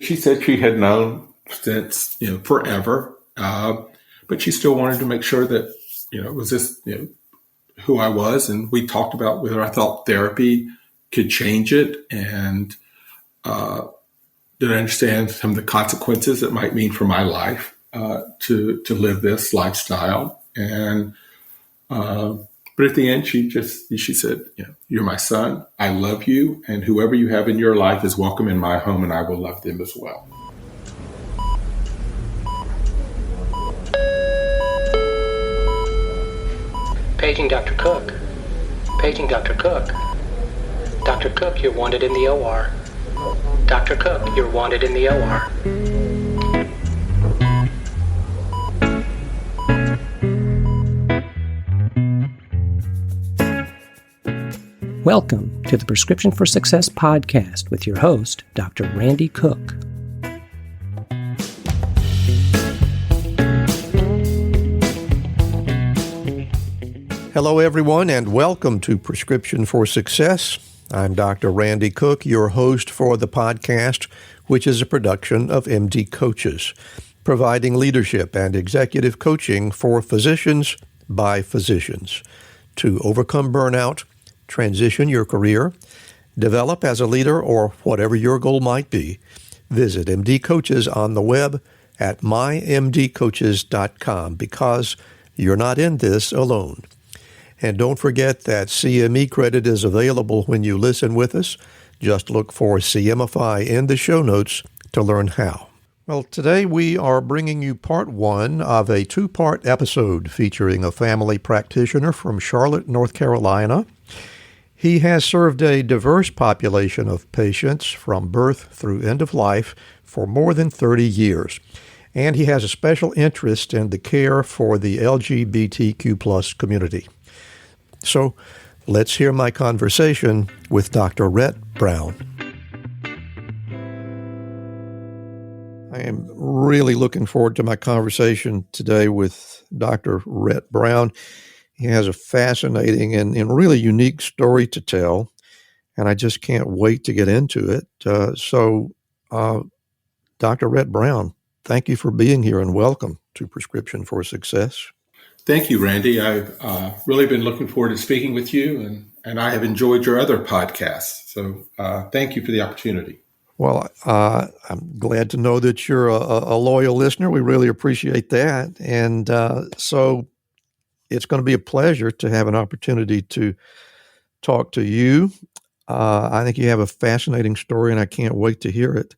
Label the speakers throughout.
Speaker 1: She said she had known since, forever, but she still wanted to make sure that, it was just, who I was. And we talked about whether I thought therapy could change it, and did I understand some of the consequences it might mean for my life to live this lifestyle. And but at the end, she said, you're my son. I love you, and whoever you have in your life is welcome in my home, and I will love them as well.
Speaker 2: Paging Dr. Cook. Paging Dr. Cook. Dr. Cook, you're wanted in the OR. Dr. Cook, you're wanted in the OR.
Speaker 3: Welcome to the Prescription for Success podcast with your host, Dr. Randy Cook.
Speaker 4: Hello, everyone, and welcome to Prescription for Success. I'm Dr. Randy Cook, your host for the podcast, which is a production of MD Coaches, providing leadership and executive coaching for physicians by physicians to overcome burnout, transition your career, develop as a leader, or whatever your goal might be. Visit MD Coaches on the web at mymdcoaches.com because you're not in this alone. And don't forget that CME credit is available when you listen with us. Just look for CMFI in the show notes to learn how. Well, today we are bringing you part one of a two-part episode featuring a family practitioner from Charlotte, North Carolina. He has served a diverse population of patients from birth through end of life for more than 30 years. And he has a special interest in the care for the LGBTQ+ community. So let's hear my conversation with Dr. Rhett Brown. I am really looking forward to my conversation today with Dr. Rhett Brown. He has a fascinating and really unique story to tell, and I just can't wait to get into it. So, Dr. Rhett Brown, thank you for being here and welcome to Prescription for Success.
Speaker 1: Thank you, Randy. I've really been looking forward to speaking with you, and I have enjoyed your other podcasts. So thank you for the opportunity.
Speaker 4: Well, I'm glad to know that you're a loyal listener. We really appreciate that. And so it's going to be a pleasure to have an opportunity to talk to you. I think you have a fascinating story, and I can't wait to hear it.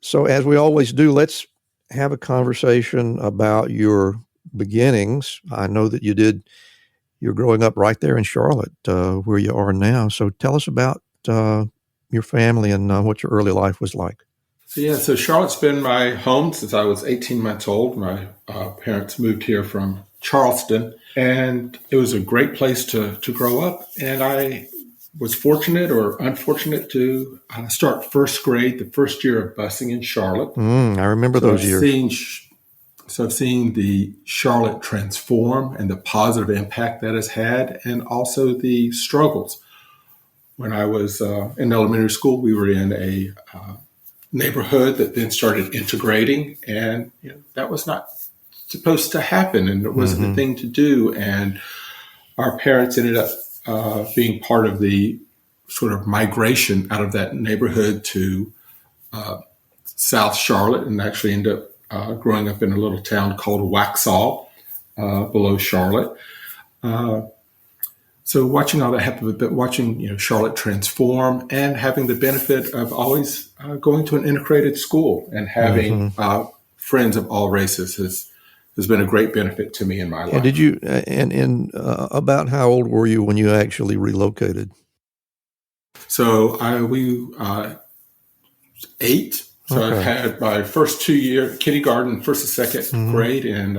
Speaker 4: So as we always do, let's have a conversation about your beginnings. I know that you're growing up right there in Charlotte, where you are now. So tell us about your family and what your early life was like.
Speaker 1: So Charlotte's been my home since I was 18 months old. My parents moved here from Charleston, and it was a great place to grow up. And I was fortunate or unfortunate to start first grade, the first year of busing in Charlotte.
Speaker 4: I remember those years. So I've seen the Charlotte transform and the positive impact that has had, and also the struggles. When I was in elementary school, we were in a neighborhood that then started integrating, and that was not supposed to happen, and it wasn't the thing to do. And our parents ended up being part of the sort of migration out of that neighborhood to South Charlotte, and actually ended up growing up in a little town called Waxhaw, below Charlotte. So watching all that happen, but watching Charlotte transform and having the benefit of always going to an integrated school and having friends of all races has been a great benefit to me in my life. And did you? And about how old were you when you actually relocated?
Speaker 1: So we 8. So okay. I've had my first 2 year kindergarten, first and second grade in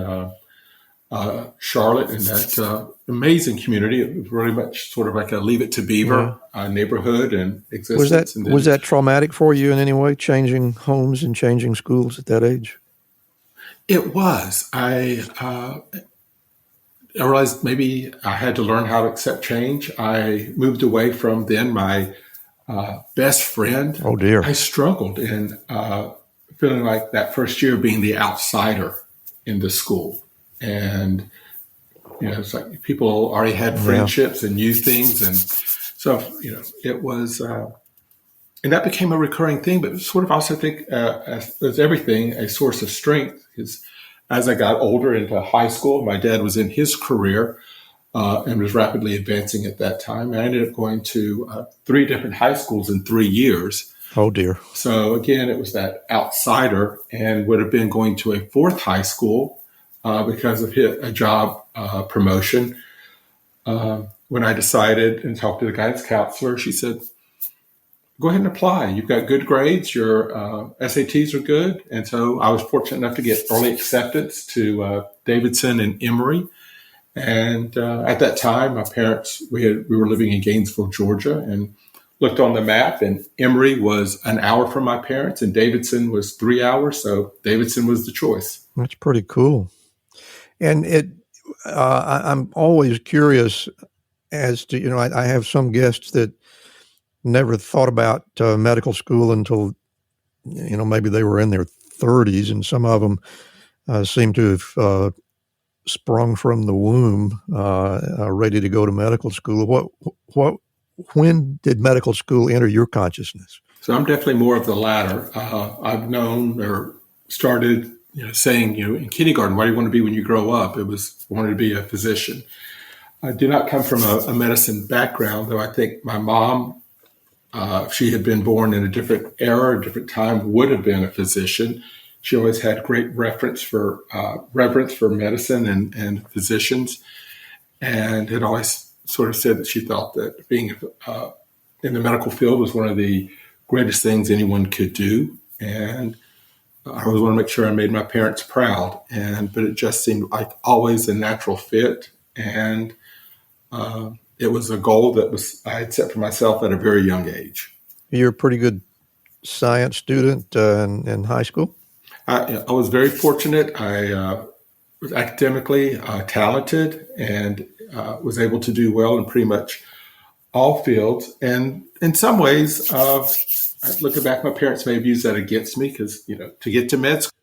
Speaker 1: Charlotte, in that amazing community. It was really much sort of like a Leave It to Beaver neighborhood and existence.
Speaker 4: Was that traumatic for you in any way, changing homes and changing schools at that age?
Speaker 1: It was. I realized maybe I had to learn how to accept change. I moved away from then my best friend.
Speaker 4: Oh, dear.
Speaker 1: I struggled in feeling like that first year being the outsider in the school. And, it's like people already had friendships and knew things. And so, it was, and that became a recurring thing, but sort of also think, as everything, a source of strength. Because as I got older into high school, my dad was in his career and was rapidly advancing at that time. And I ended up going to 3 different high schools in 3 years.
Speaker 4: Oh, dear.
Speaker 1: So again, it was that outsider, and would have been going to a 4th high school because of a job promotion. When I decided and talked to the guidance counselor, she said, go ahead and apply. You've got good grades. Your SATs are good. And so I was fortunate enough to get early acceptance to Davidson and Emory. And at that time, my parents, we were living in Gainesville, Georgia, and looked on the map, and Emory was an hour from my parents and Davidson was 3 hours. So Davidson was the choice.
Speaker 4: That's pretty cool. And I'm always curious as to, I have some guests that never thought about medical school until, maybe they were in their 30s, and some of them seem to have sprung from the womb, ready to go to medical school. When did medical school enter your consciousness?
Speaker 1: So I'm definitely more of the latter. I've known or started, saying, in kindergarten, what do you want to be when you grow up? I wanted to be a physician. I do not come from a medicine background, though I think my mom, if she had been born in a different era, a different time, would have been a physician. She always had great reverence for medicine and physicians, and had always sort of said that she thought that being in the medical field was one of the greatest things anyone could do. And I always want to make sure I made my parents proud. But it just seemed like always a natural fit. And it was a goal that I had set for myself at a very young age.
Speaker 4: You're a pretty good science student in high school?
Speaker 1: I was very fortunate. I was academically talented and was able to do well in pretty much all fields. And in some ways, looking back, my parents may have used that against me because, to get to med school,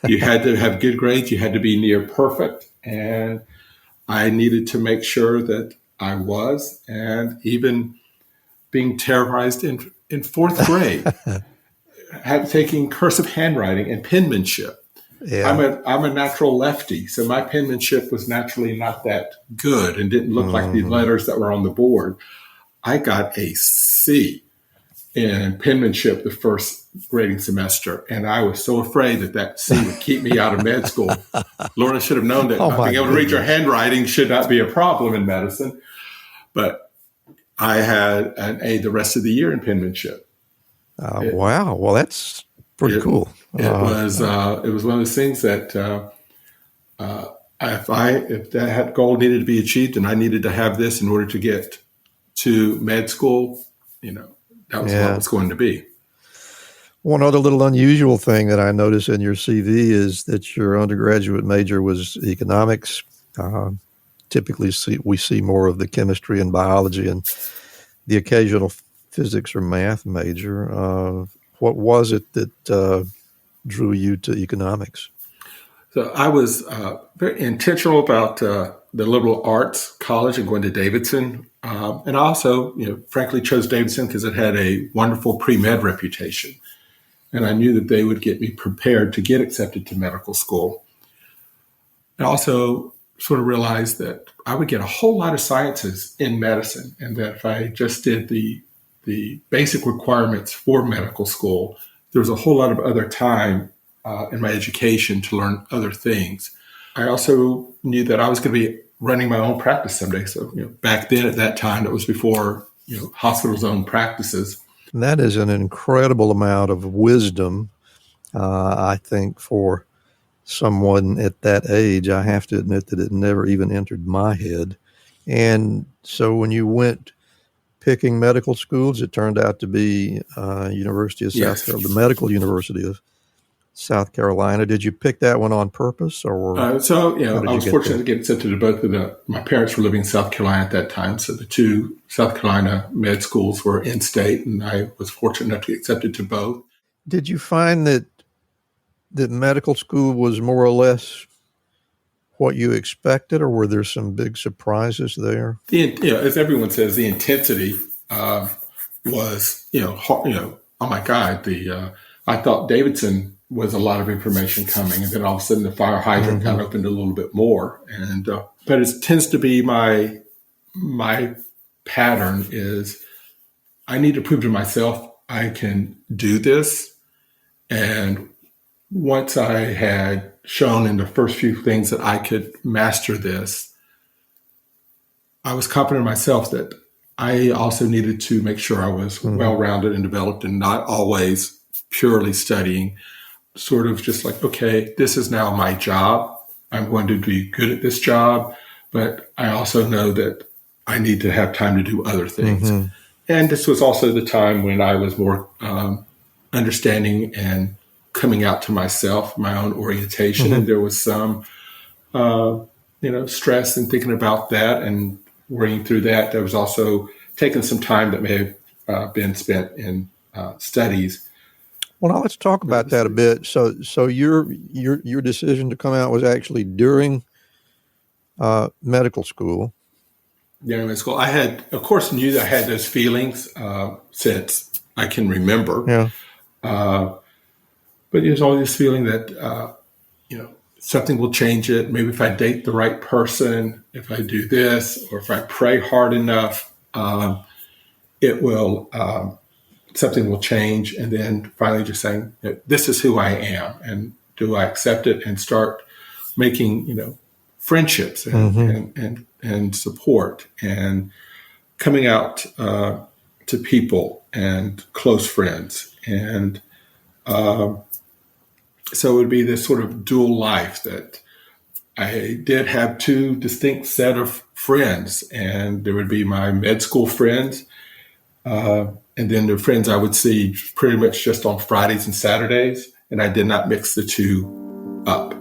Speaker 1: you had to have good grades. You had to be near perfect. And I needed to make sure that I was. And even being terrorized in 4th grade, taking cursive handwriting and penmanship. Yeah. I'm a natural lefty, so my penmanship was naturally not that good and didn't look like the letters that were on the board. I got a C in penmanship the first grading semester, and I was so afraid that C would keep me out of med school. Lord, I should have known that being able to read your handwriting should not be a problem in medicine. But I had an A the rest of the year in penmanship.
Speaker 4: Wow. Well, that's pretty cool.
Speaker 1: It was one of those things that if that goal needed to be achieved and I needed to have this in order to get to med school, that was what it was going to be.
Speaker 4: One other little unusual thing that I noticed in your CV is that your undergraduate major was economics. Typically, we see more of the chemistry and biology and the occasional physics or math major. What was it that drew you to economics?
Speaker 1: So I was very intentional about the liberal arts college and going to Davidson. And I also, frankly, chose Davidson because it had a wonderful pre-med reputation. And I knew that they would get me prepared to get accepted to medical school. I also sort of realized that I would get a whole lot of sciences in medicine, and that if I just did the basic requirements for medical school, there was a whole lot of other time in my education to learn other things. I also knew that I was going to be running my own practice someday. So, back then at that time, it was before, hospitals' own practices.
Speaker 4: That is an incredible amount of wisdom, I think, for someone at that age. I have to admit that it never even entered my head. And so when you went picking medical schools, it turned out to be University of South Carolina, the Medical University of South Carolina. Did you pick that one on purpose, or?
Speaker 1: I was fortunate to get accepted to both of my parents were living in South Carolina at that time. So the two South Carolina med schools were in state, and I was fortunate enough to get accepted to both.
Speaker 4: Did you find that medical school was more or less what you expected, or were there some big surprises there?
Speaker 1: As everyone says, the intensity was, hard, oh my God, I thought Davidson was a lot of information coming, and then all of a sudden the fire hydrant kind of opened a little bit more. And but it tends to be my pattern is I need to prove to myself I can do this. And once I had shown in the first few things that I could master this, I was confident in myself that I also needed to make sure I was well-rounded and developed and not always purely studying, sort of just like, okay, this is now my job. I'm going to be good at this job, but I also know that I need to have time to do other things. And this was also the time when I was more understanding and coming out to myself, my own orientation. And there was some, stress in thinking about that and worrying through that. There was also taking some time that may have been spent in studies.
Speaker 4: Well, now let's talk about that a bit. So your decision to come out was actually during medical school.
Speaker 1: During medical school, I had, of course, knew that I had those feelings since I can remember.
Speaker 4: Yeah.
Speaker 1: But there's always this feeling that something will change it. Maybe if I date the right person, if I do this, or if I pray hard enough, it will. Something will change, and then finally just saying, this is who I am, and do I accept it and start making, friendships and support and coming out to people and close friends. And so it would be this sort of dual life that I did have two distinct set of friends, and there would be my med school friends, and then the friends I would see pretty much just on Fridays and Saturdays, and I did not mix the two up.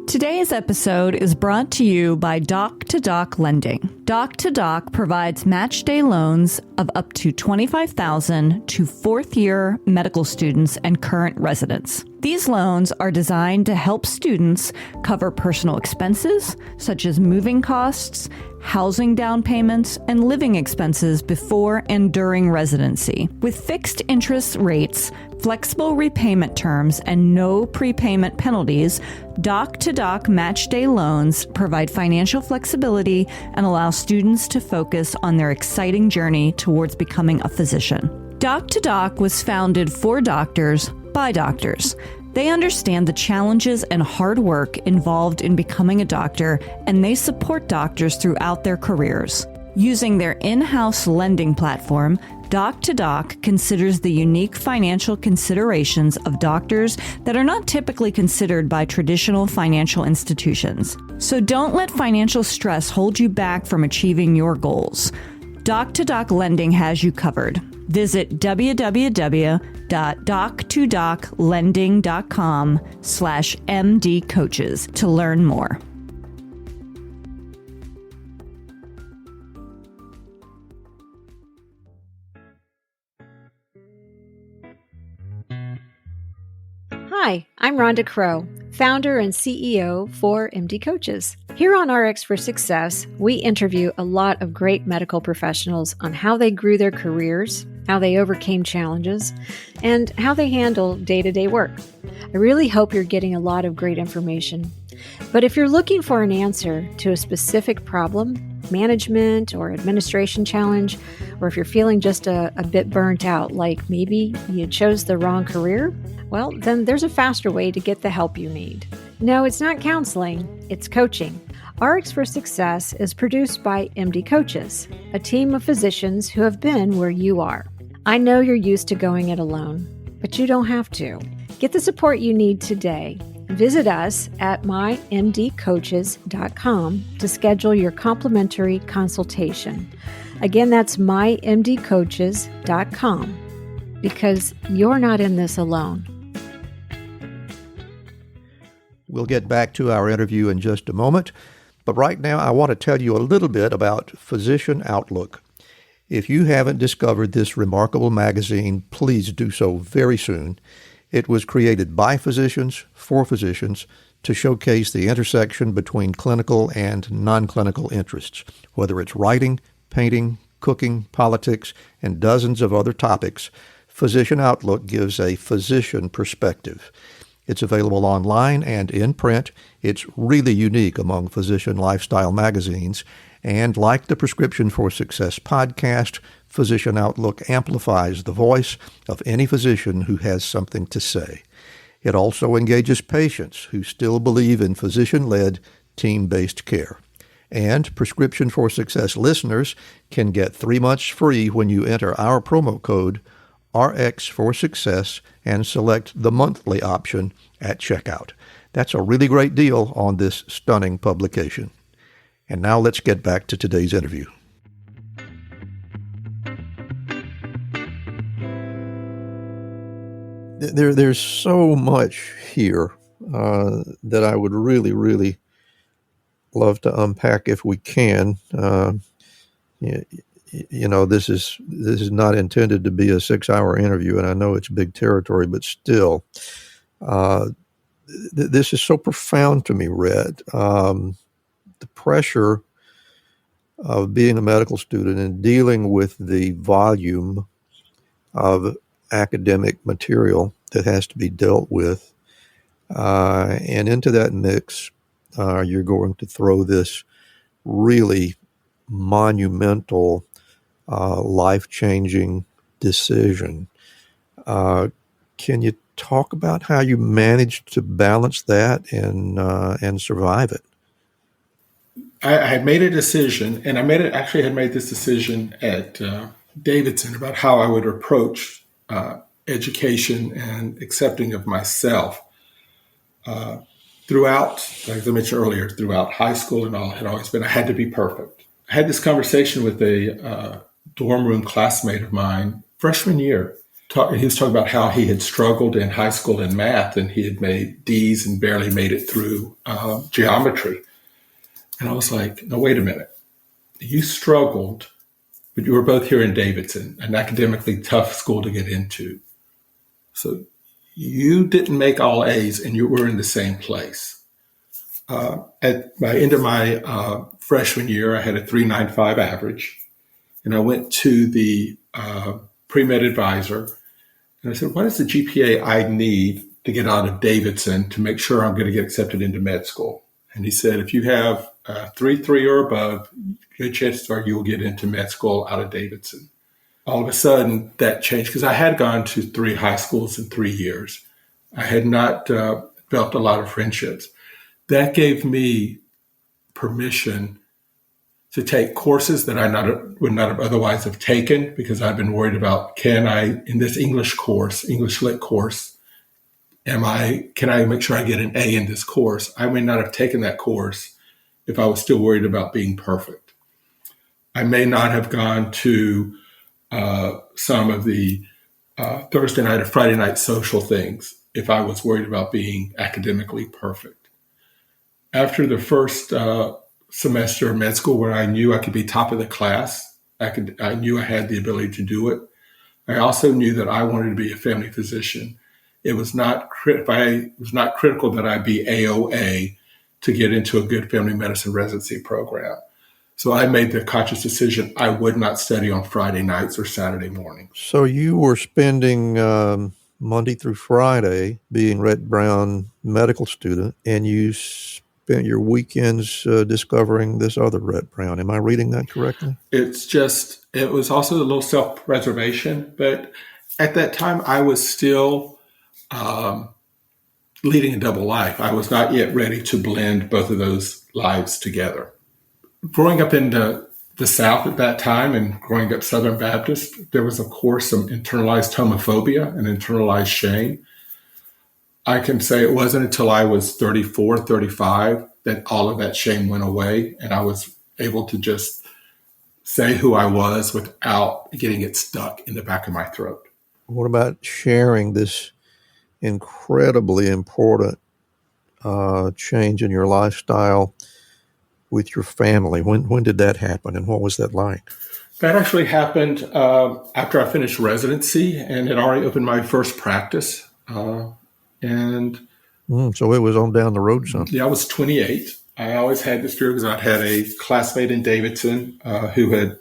Speaker 5: Today's episode is brought to you by Doc to Doc Lending. Doc to Doc provides match day loans of up to $25,000 to fourth-year medical students and current residents. These loans are designed to help students cover personal expenses such as moving costs, housing down payments, and living expenses before and during residency. With fixed interest rates, flexible repayment terms, and no prepayment penalties, Doc to Doc Match Day loans provide financial flexibility and allow students to focus on their exciting journey towards becoming a physician. Doc to Doc was founded for doctors by doctors. They understand the challenges and hard work involved in becoming a doctor, and they support doctors throughout their careers. Using their in-house lending platform, Doc to Doc considers the unique financial considerations of doctors that are not typically considered by traditional financial institutions. So don't let financial stress hold you back from achieving your goals. Doc to Doc Lending has you covered. Visit www.doctodoclending.com/MDcoaches to learn more.
Speaker 6: Hi, I'm Rhonda Crow, founder and CEO for MD Coaches. Here on RX for Success, we interview a lot of great medical professionals on how they grew their careers, how they overcame challenges, and how they handle day-to-day work. I really hope you're getting a lot of great information. But if you're looking for an answer to a specific problem, management or administration challenge, or if you're feeling just a bit burnt out, like maybe you chose the wrong career, well, then there's a faster way to get the help you need. No, it's not counseling, it's coaching. RX for Success is produced by MD Coaches, a team of physicians who have been where you are. I know you're used to going it alone, but you don't have to. Get the support you need today. Visit us at mymdcoaches.com to schedule your complimentary consultation. Again, that's mymdcoaches.com. because you're not in this alone.
Speaker 4: We'll get back to our interview in just a moment, but right now I want to tell you a little bit about Physician Outlook. If you haven't discovered this remarkable magazine, please do so very soon. It was created by physicians, for physicians, to showcase the intersection between clinical and non-clinical interests. Whether it's writing, painting, cooking, politics, and dozens of other topics, Physician Outlook gives a physician perspective. It's available online and in print. It's really unique among physician lifestyle magazines. And like the Prescription for Success podcast, Physician Outlook amplifies the voice of any physician who has something to say. It also engages patients who still believe in physician-led, team-based care. And Prescription for Success listeners can get 3 months free when you enter our promo code RX for Success and select the monthly option at checkout. That's a really great deal on this stunning publication. And now let's get back to today's interview. There's so much here that I would really, really love to unpack if we can. This is not intended to be a 6-hour interview, and I know it's big territory, but still, this is so profound to me, Rhett. The pressure of being a medical student and dealing with the volume of academic material that has to be dealt with, and into that mix, you're going to throw this really monumental, life-changing decision. Can you talk about how you managed to balance that and survive it?
Speaker 1: I had made a decision, and had made this decision at Davidson about how I would approach education and accepting of myself. Throughout, like I mentioned earlier, throughout high school and all, had always been, I had to be perfect. I had this conversation with a dorm room classmate of mine freshman year. He was talking about how he had struggled in high school in math, and he had made D's and barely made it through geometry. And I was like, no, wait a minute. You struggled, but you were both here in Davidson, an academically tough school to get into. So you didn't make all A's, and you were in the same place. At my end of my freshman year, I had a 3.95 average, and I went to the pre-med advisor, and I said, what is the GPA I need to get out of Davidson to make sure I'm going to get accepted into med school? And he said, if you have 3.3 or above, good chances are you will get into med school out of Davidson. All of a sudden, that changed because I had gone to 3 high schools in 3 years. I had not developed a lot of friendships. That gave me permission to take courses that I would not have otherwise have taken, because I've been worried about, can I, in this English lit course, can I make sure I get an A in this course? I may not have taken that course if I was still worried about being perfect. I may not have gone to some of the Thursday night or Friday night social things if I was worried about being academically perfect. After the first semester of med school, where I knew I could be top of the class, I knew I had the ability to do it. I also knew that I wanted to be a family physician. It was not critical that I be AOA to get into a good family medicine residency program. So I made the conscious decision I would not study on Friday nights or Saturday mornings.
Speaker 4: So you were spending Monday through Friday being Rhett Brown medical student, and you spent your weekends discovering this other Rhett Brown. Am I reading that correctly?
Speaker 1: It was also a little self-preservation, but at that time I was still leading a double life. I was not yet ready to blend both of those lives together. Growing up in the South at that time and growing up Southern Baptist, there was, of course, some internalized homophobia and internalized shame. I can say it wasn't until I was 34, 35 that all of that shame went away, and I was able to just say who I was without getting it stuck in the back of my throat.
Speaker 4: What about sharing this incredibly important change in your lifestyle with your family? When did that happen, and what was that like?
Speaker 1: That actually happened after I finished residency and had already opened my first practice. And
Speaker 4: So it was on down the road some.
Speaker 1: yeah, I was 28. I always had this fear because I'd had a classmate in Davidson who had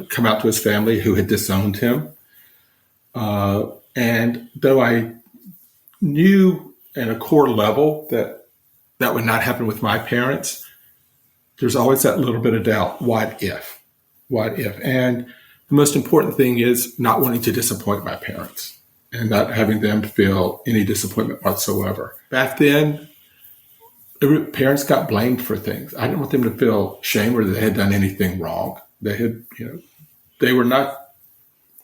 Speaker 1: come out to his family who had disowned him. And though I knew at a core level that that would not happen with my parents, there's always that little bit of doubt. What if? What if? And the most important thing is not wanting to disappoint my parents and not having them feel any disappointment whatsoever. Back then, parents got blamed for things. I didn't want them to feel shame or that they had done anything wrong. They had, they were not,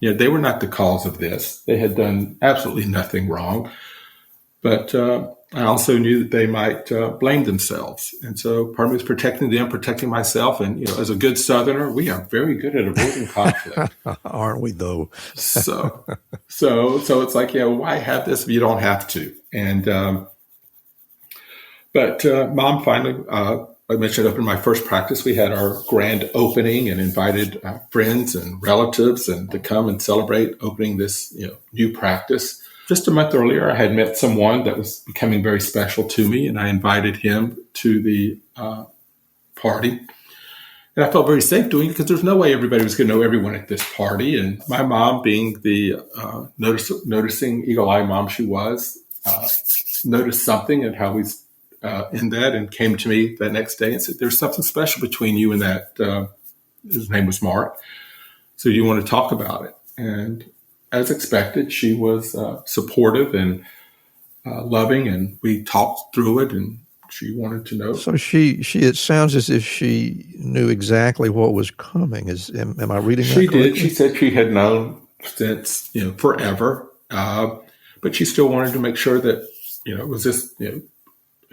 Speaker 1: they were not the cause of this. They had done absolutely nothing wrong. But I also knew that they might blame themselves. And so part of me was protecting them, protecting myself. And, as a good Southerner, we are very good at avoiding conflict.
Speaker 4: Aren't we, though?
Speaker 1: So it's like, why have this if you don't have to? And, but Mom finally, I mentioned, opened my first practice. We had our grand opening and invited friends and relatives and to come and celebrate opening this, new practice. Just a month earlier, I had met someone that was becoming very special to me, and I invited him to the party. And I felt very safe doing it because there's no way everybody was going to know everyone at this party. And my mom, being the noticing eagle-eye mom she was, noticed something and how we in that, and came to me that next day and said, "There's something special between you and that." His name was Mark. So do you want to talk about it? And as expected, she was supportive and loving, and we talked through it, and she wanted to know.
Speaker 4: So she it sounds as if she knew exactly what was coming. Am I reading that correctly?
Speaker 1: She did. She said she had known since, forever, but she still wanted to make sure that, it was just,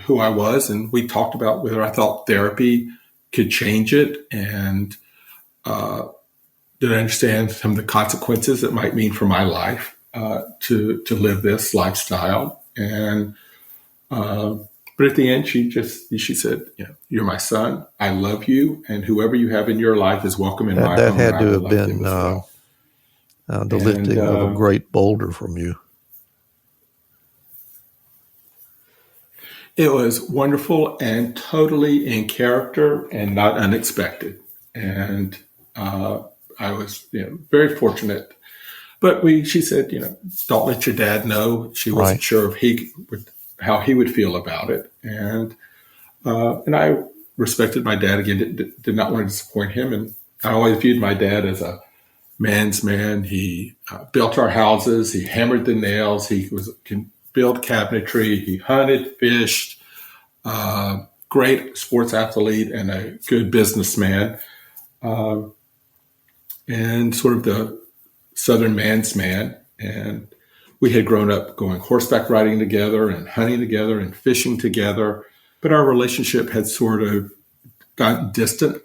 Speaker 1: who I was. And we talked about whether I thought therapy could change it, and did I understand some of the consequences it might mean for my life to live this lifestyle. And but at the end, she said, "You're my son. I love you, and whoever you have in your life is welcome in my home."
Speaker 4: That had to have been the lifting of a great boulder from you.
Speaker 1: It was wonderful and totally in character and not unexpected. And I was, very fortunate. But she said, don't let your dad know. She wasn't sure if how he would feel about it. And I respected my dad again, did not want to disappoint him. And I always viewed my dad as a man's man. He built our houses. He hammered the nails. He can build cabinetry. He hunted, fished, great sports athlete and a good businessman. And sort of the Southern man's man. And we had grown up going horseback riding together and hunting together and fishing together. But our relationship had sort of gotten distant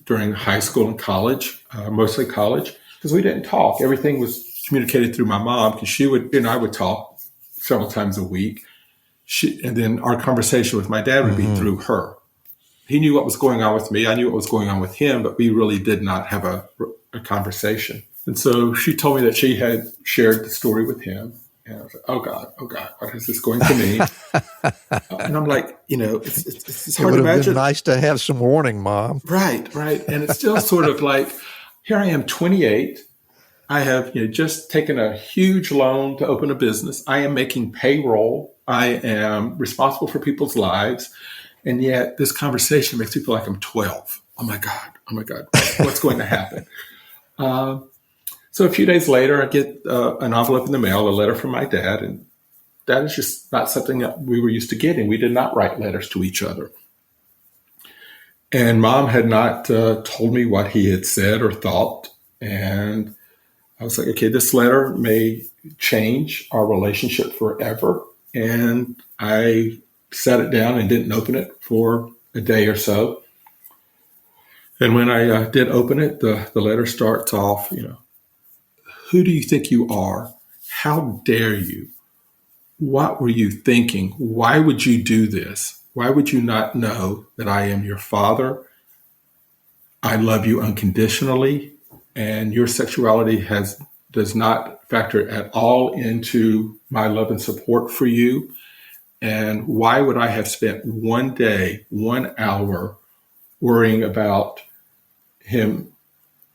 Speaker 1: during high school and college, mostly college, because we didn't talk. Everything was communicated through my mom, because she would, I would talk several times a week. And then our conversation with my dad would be through her. He knew what was going on with me. I knew what was going on with him, but we really did not have a conversation. And so she told me that she had shared the story with him. And I was like, oh God, what is this going to mean? And I'm like, it's hard to imagine. It would have been
Speaker 4: nice to have some warning, Mom.
Speaker 1: Right. And it's still sort of like, here I am, 28. I have just taken a huge loan to open a business. I am making payroll. I am responsible for people's lives. And yet this conversation makes me feel like I'm 12. Oh my God, what's going to happen? So a few days later, I get an envelope in the mail, a letter from my dad. And that is just not something that we were used to getting. We did not write letters to each other. And Mom had not told me what he had said or thought. And I was like, okay, this letter may change our relationship forever. And I sat it down and didn't open it for a day or so. And when I did open it, the letter starts off, Who do you think you are? How dare you? What were you thinking? Why would you do this? Why would you not know that I am your father? I love you unconditionally, and your sexuality does not factor at all into my love and support for you. And why would I have spent one day, 1 hour worrying about him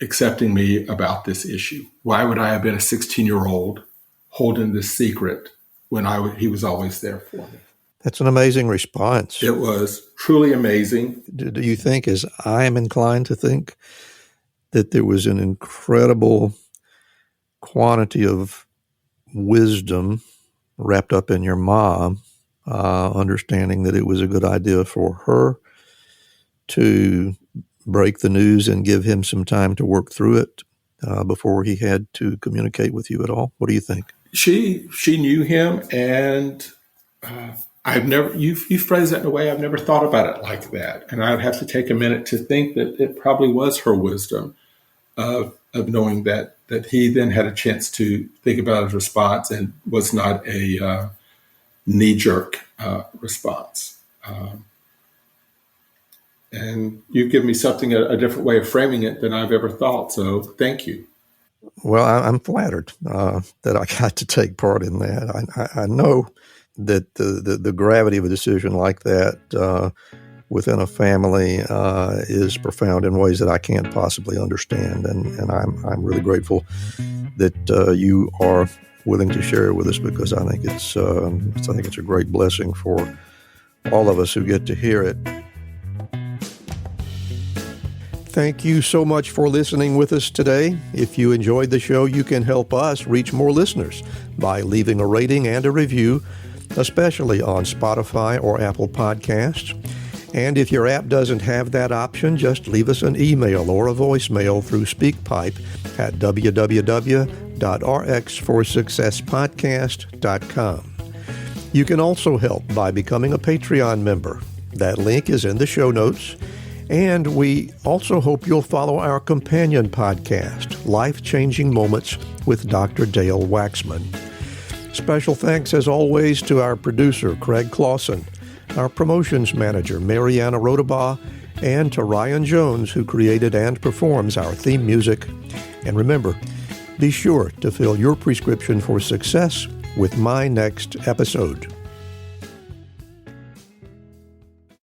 Speaker 1: accepting me about this issue? Why would I have been a 16-year-old holding this secret when he was always there for me?
Speaker 4: That's an amazing response.
Speaker 1: It was truly amazing.
Speaker 4: Do you think, as I am inclined to think, that there was an incredible quantity of wisdom wrapped up in your mom, understanding that it was a good idea for her to break the news and give him some time to work through it before he had to communicate with you at all? What do you think?
Speaker 1: She knew him, and I've never, you phrased that in a way I've never thought about it like that. And I'd have to take a minute to think that it probably was her wisdom of knowing that he then had a chance to think about his response and was not a knee-jerk response. And you've given me something, a different way of framing it than I've ever thought. So thank you.
Speaker 4: Well, I'm flattered that I got to take part in that. I know that the gravity of a decision like that within a family is profound in ways that I can't possibly understand, and I'm really grateful that you are willing to share it with us, because I think it's a great blessing for all of us who get to hear it. Thank you so much for listening with us today. If you enjoyed the show, you can help us reach more listeners by leaving a rating and a review, especially on Spotify or Apple Podcasts. And if your app doesn't have that option, just leave us an email or a voicemail through SpeakPipe at www.rxforsuccesspodcast.com. You can also help by becoming a Patreon member. That link is in the show notes. And we also hope you'll follow our companion podcast, Life-Changing Moments with Dr. Dale Waxman. Special thanks, as always, to our producer, Craig Clausen, our promotions manager, Mariana Rodabaugh, and to Ryan Jones, who created and performs our theme music. And remember, be sure to fill your prescription for success with my next episode.